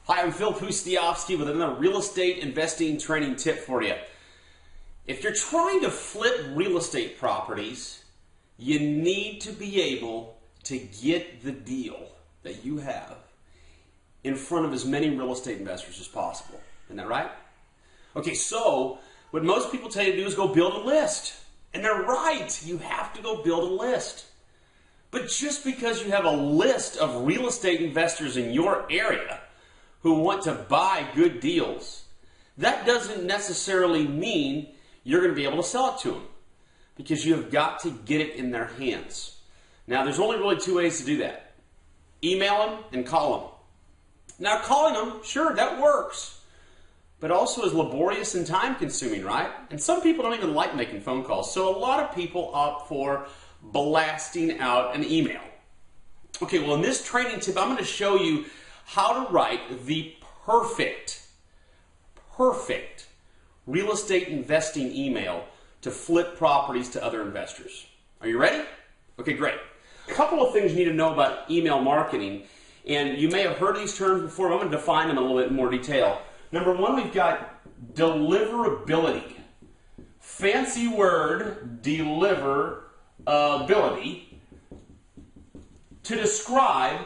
Hi, I'm Phil Pustiovsky with another real estate investing training tip for you. If you're trying to flip real estate properties, you need to be able to get the deal that you have in front of as many real estate investors as possible. Isn't that right? Okay, so what most people tell you to do is go build a list. And they're right, you have to go build a list. But just because you have a list of real estate investors in your area who want to buy good deals, that doesn't necessarily mean you're going to be able to sell it to them, because you have got to get it in their hands. Now, there's only really two ways to do that. Email them and call them. Now, calling them, sure, that works, but also is laborious and time-consuming, right? And some people don't even like making phone calls, so a lot of people opt for blasting out an email. Okay, well, in this training tip, I'm going to show you how to write the perfect real estate investing email to flip properties to other investors. Are you ready? Okay, great. A couple of things you need to know about email marketing, and you may have heard these terms before, but I'm going to define them in a little bit more detail. Number one, we've got deliverability. Fancy word, deliverability, to describe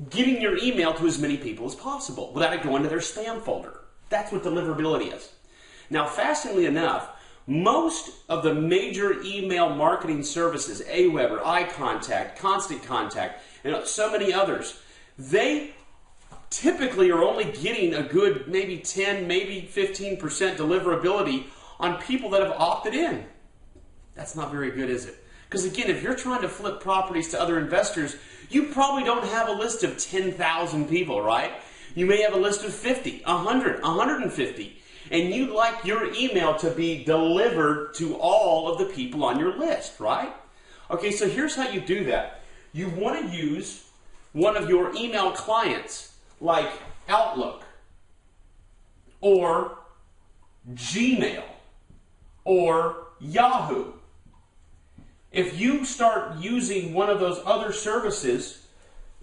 getting your email to as many people as possible without it going to their spam folder. That's what deliverability is. Now, fascinatingly enough, most of the major email marketing services, Aweber, iContact, Constant Contact, and so many others, they typically are only getting a good maybe 10, maybe 15% deliverability on people that have opted in. That's not very good, is it? Because again, if you're trying to flip properties to other investors, you probably don't have a list of 10,000 people, right? You may have a list of 50, 100, 150, and you'd like your email to be delivered to all of the people on your list, right? Okay, so here's how you do that. You want to use one of your email clients like Outlook or Gmail or Yahoo. If you start using one of those other services,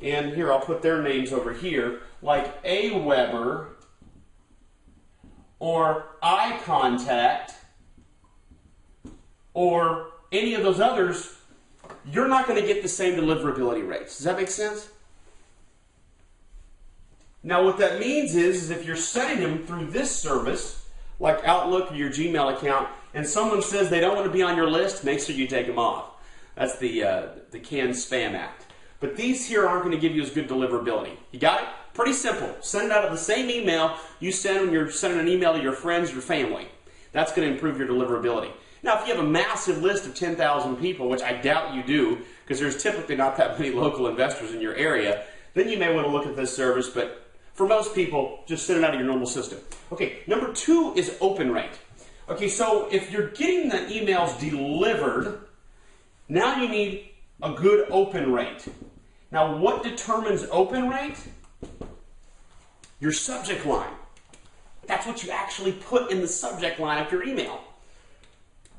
and here I'll put their names over here, like Aweber or iContact or any of those others, you're not going to get the same deliverability rates. Does that make sense? Now what that means is if you're sending them through this service, like Outlook or your Gmail account, and someone says they don't want to be on your list, make sure you take them off. That's the Canned Spam Act. But these here aren't going to give you as good deliverability. You got it? Pretty simple. Send it out of the same email you send when you're sending an email to your friends, your family. That's going to improve your deliverability. Now, if you have a massive list of 10,000 people, which I doubt you do, because there's typically not that many local investors in your area, then you may want to look at this service, but for most people, just send it out of your normal system. Okay, number two is open rate. Okay, so if you're getting the emails delivered, now you need a good open rate. Now, what determines open rate? Your subject line. That's what you actually put in the subject line of your email.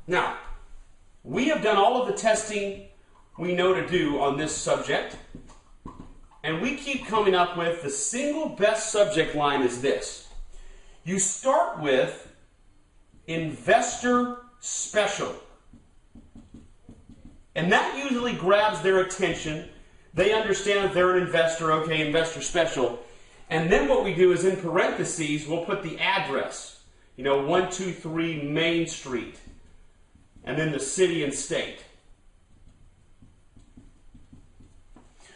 Now, we have done all of the testing we know to do on this subject, and we keep coming up with the single best subject line is this. You start with investor special. And that usually grabs their attention. They understand that they're an investor, okay, investor special. And then what we do is in parentheses, we'll put the address. 123 Main Street. And then the city and state.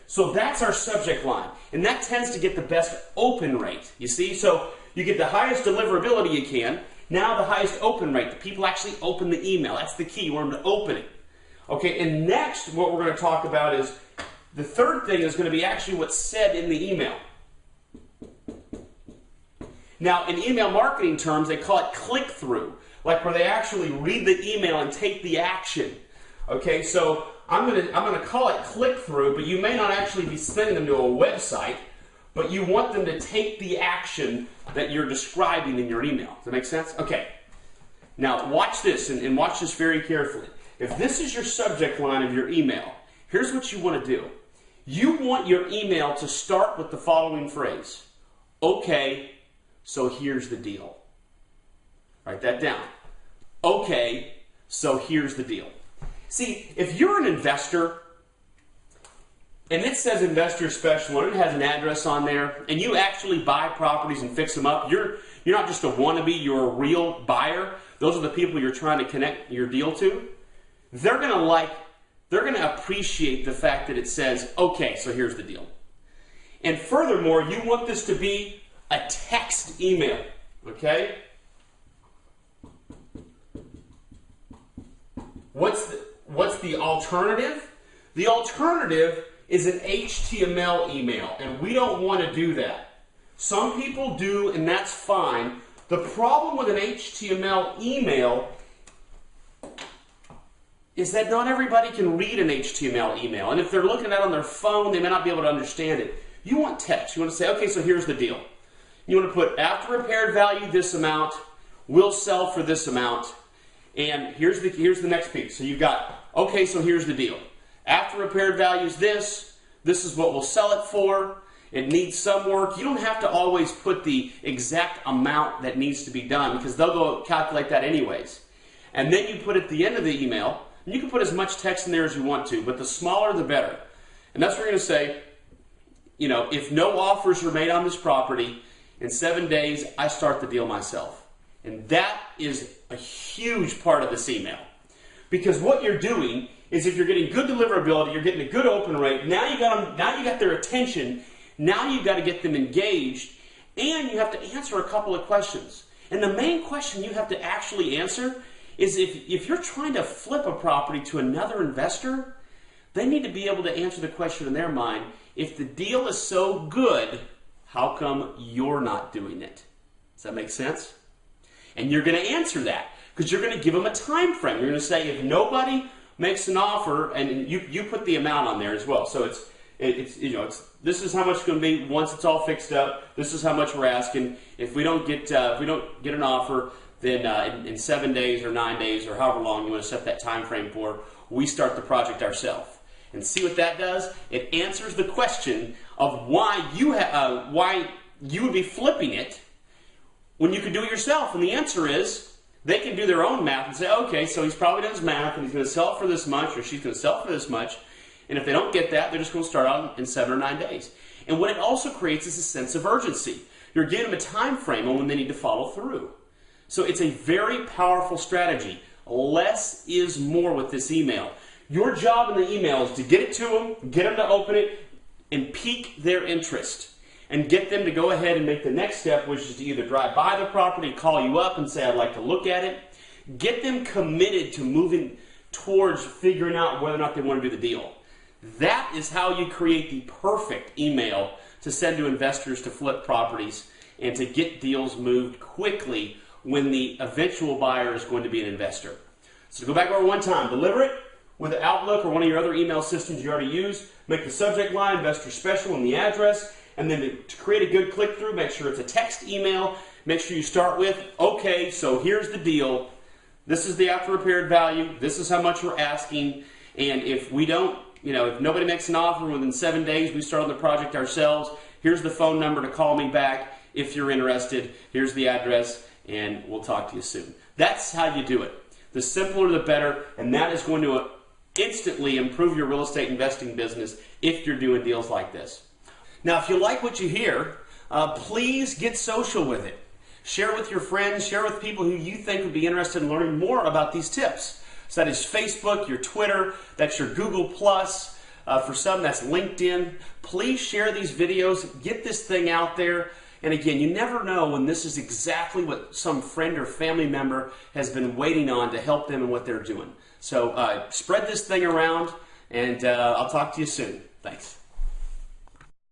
So that's our subject line. And that tends to get the best open rate. You see? So you get the highest deliverability you can. Now the highest open rate. The people actually open the email. That's the key. You want them to open it. Okay, and next what we're going to talk about is the third thing is going to be actually what's said in the email. Now, in email marketing terms, they call it click-through, like where they actually read the email and take the action. Okay, so I'm going to call it click-through, but you may not actually be sending them to a website, but you want them to take the action that you're describing in your email. Does that make sense? Okay. Now, watch this, and watch this very carefully. If this is your subject line of your email, here's what you want to do. You want your email to start with the following phrase: Okay, so here's the deal. Write that down. Okay, so here's the deal. See, if you're an investor and it says investor special and it has an address on there and you actually buy properties and fix them up, you're not just a wannabe, you're a real buyer. Those are the people you're trying to connect your deal to. They're going to appreciate the fact that it says, okay, so here's the deal. And furthermore, you want this to be a text email, okay? What's the alternative? The alternative is an HTML email, and we don't want to do that. Some people do, and that's fine. The problem with an HTML email is that not everybody can read an HTML email, and if they're looking at it on their phone, they may not be able to understand it. You want text. You want to say, okay, so here's the deal. You want to put after repaired value this amount, will sell for this amount, and here's the next piece. So you've got, okay, so here's the deal. After repaired value is this is what we'll sell it for. It needs some work. You don't have to always put the exact amount that needs to be done because they'll go calculate that anyways. And then you put at the end of the email, and you can put as much text in there as you want to, but the smaller the better. And that's what you're going to say, you know, if no offers are made on this property, in 7 days, I start the deal myself. And that is a huge part of this email. Because what you're doing is if you're getting good deliverability, you're getting a good open rate, now you got their attention, now you've got to get them engaged, and you have to answer a couple of questions. And the main question you have to actually answer is if you're trying to flip a property to another investor, they need to be able to answer the question in their mind, if the deal is so good, how come you're not doing it? Does that make sense? And you're going to answer that because you're going to give them a time frame. You're going to say if nobody makes an offer, and you put the amount on there as well. So this is how much it's going to be once it's all fixed up. This is how much we're asking. If we don't get an offer, then in 7 days or 9 days or however long you want to set that time frame for, we start the project ourselves. And see what that does? It answers the question of why you would be flipping it when you could do it yourself. And the answer is they can do their own math and say, okay, so he's probably done his math and he's going to sell it for this much or she's going to sell it for this much. And if they don't get that, they're just going to start out in 7 or 9 days. And what it also creates is a sense of urgency. You're giving them a time frame on when they need to follow through. So it's a very powerful strategy. Less is more with this email. Your job in the email is to get it to them, get them to open it, and pique their interest. And get them to go ahead and make the next step, which is to either drive by the property, call you up and say, I'd like to look at it. Get them committed to moving towards figuring out whether or not they want to do the deal. That is how you create the perfect email to send to investors to flip properties and to get deals moved quickly when the eventual buyer is going to be an investor. So to go back over one time, deliver it with Outlook or one of your other email systems you already use. Make the subject line investor special and the address. And then to create a good click-through, make sure it's a text email. Make sure you start with, okay, so here's the deal. This is the after repaired value. This is how much we're asking. And if we don't, if nobody makes an offer within 7 days, we start on the project ourselves. Here's the phone number to call me back if you're interested. Here's the address, and we'll talk to you soon. That's how you do it. The simpler, the better, and that is going to instantly improve your real estate investing business if you're doing deals like this. Now, if you like what you hear, please get social with it. Share with your friends, share with people who you think would be interested in learning more about these tips. So that is Facebook, your Twitter, that's your Google+. For some, that's LinkedIn. Please share these videos, get this thing out there. And again, you never know when this is exactly what some friend or family member has been waiting on to help them in what they're doing. So spread this thing around, and I'll talk to you soon. Thanks.